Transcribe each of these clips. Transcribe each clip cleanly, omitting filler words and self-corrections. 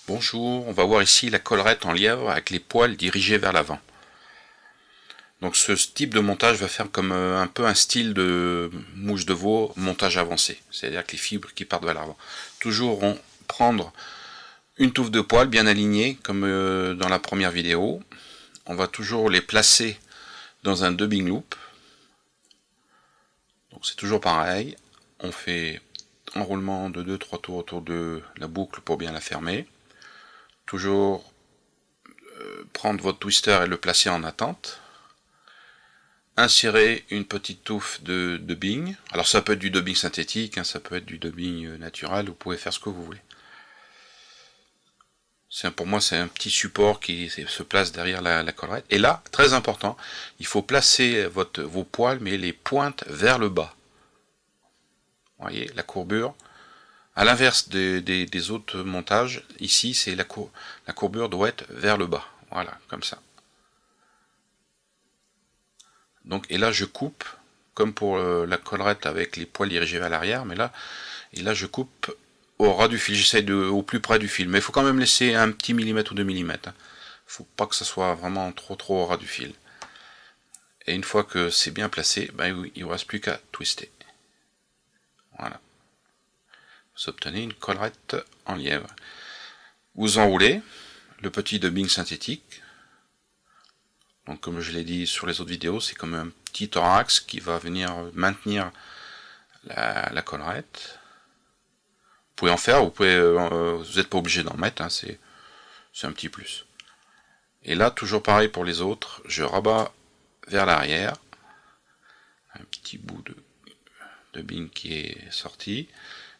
Bonjour, on va voir ici la collerette en lièvre avec les poils dirigés vers l'avant. Donc ce type de montage va faire comme un peu un style de mouche de veau montage avancé, c'est-à-dire que les fibres qui partent vers l'avant. Toujours prendre une touffe de poils bien alignée comme dans la première vidéo. On va toujours les placer dans un dubbing loop. Donc c'est toujours pareil, on fait enroulement de 2-3 tours autour de la boucle pour bien la fermer. Toujours prendre votre twister et le placer en attente. Insérer une petite touffe de dubbing. Alors ça peut être du dubbing synthétique, ça peut être du dubbing naturel, vous pouvez faire ce que vous voulez. Pour moi c'est un petit support qui se place derrière la collerette. Et là, très important, il faut placer vos poils, mais les pointes vers le bas. Vous voyez, la courbure. À l'inverse des autres montages, ici c'est la courbure doit être vers le bas. Voilà, comme ça. Donc, et là je coupe, comme pour la collerette avec les poils dirigés vers l'arrière, mais là je coupe au ras du fil, j'essaie au plus près du fil, mais il faut quand même laisser un petit millimètre ou 2 millimètres. Faut pas que ça soit vraiment trop au ras du fil. Et une fois que c'est bien placé, il ne vous reste plus qu'à twister. Voilà. Vous obtenez une collerette en lièvre. Vous enroulez le petit dubbing synthétique. Donc comme je l'ai dit sur les autres vidéos, c'est comme un petit thorax qui va venir maintenir la collerette. Vous pouvez en faire, vous n'êtes pas obligé d'en mettre, c'est un petit plus. Et là, toujours pareil pour les autres, je rabats vers l'arrière, un petit bout de dubbing qui est sorti,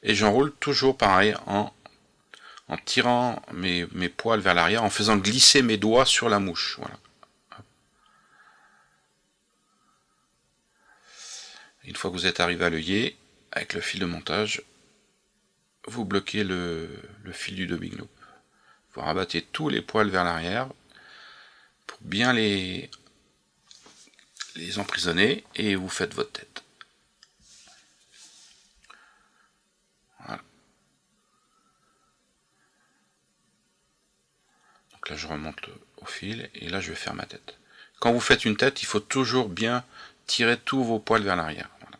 et j'enroule toujours pareil en tirant mes poils vers l'arrière, en faisant glisser mes doigts sur la mouche. Voilà. Une fois que vous êtes arrivé à l'œillet, avec le fil de montage, vous bloquez le fil du dubbing loop. Vous rabattez tous les poils vers l'arrière pour bien les emprisonner et vous faites votre tête. Voilà. Donc là je remonte au fil et là je vais faire ma tête. Quand vous faites une tête, il faut toujours bien tirer tous vos poils vers l'arrière. Voilà.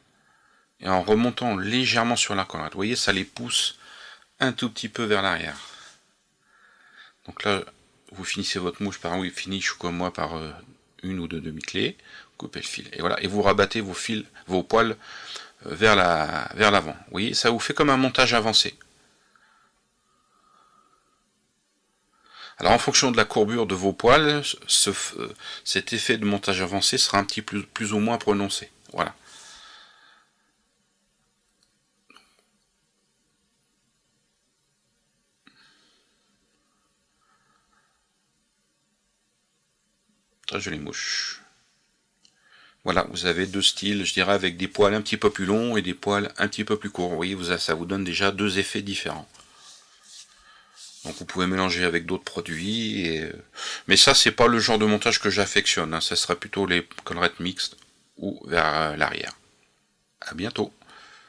Et en remontant légèrement sur la collerette. Vous voyez, ça les pousse un tout petit peu vers l'arrière. Donc là, vous finissez votre mouche par comme moi par une ou deux demi-clés, coupez le fil. Et voilà, et vous rabattez vos poils vers l'avant. Vous voyez, ça vous fait comme un montage avancé. Alors en fonction de la courbure de vos poils, cet effet de montage avancé sera un petit plus ou moins prononcé. Voilà. Très jolie mouche. Voilà, vous avez deux styles, je dirais, avec des poils un petit peu plus longs et des poils un petit peu plus courts. Vous voyez, ça vous donne déjà deux effets différents. Donc vous pouvez mélanger avec d'autres produits. Mais ça, c'est pas le genre de montage que j'affectionne. Ça serait plutôt les collerettes mixtes ou vers l'arrière. À bientôt.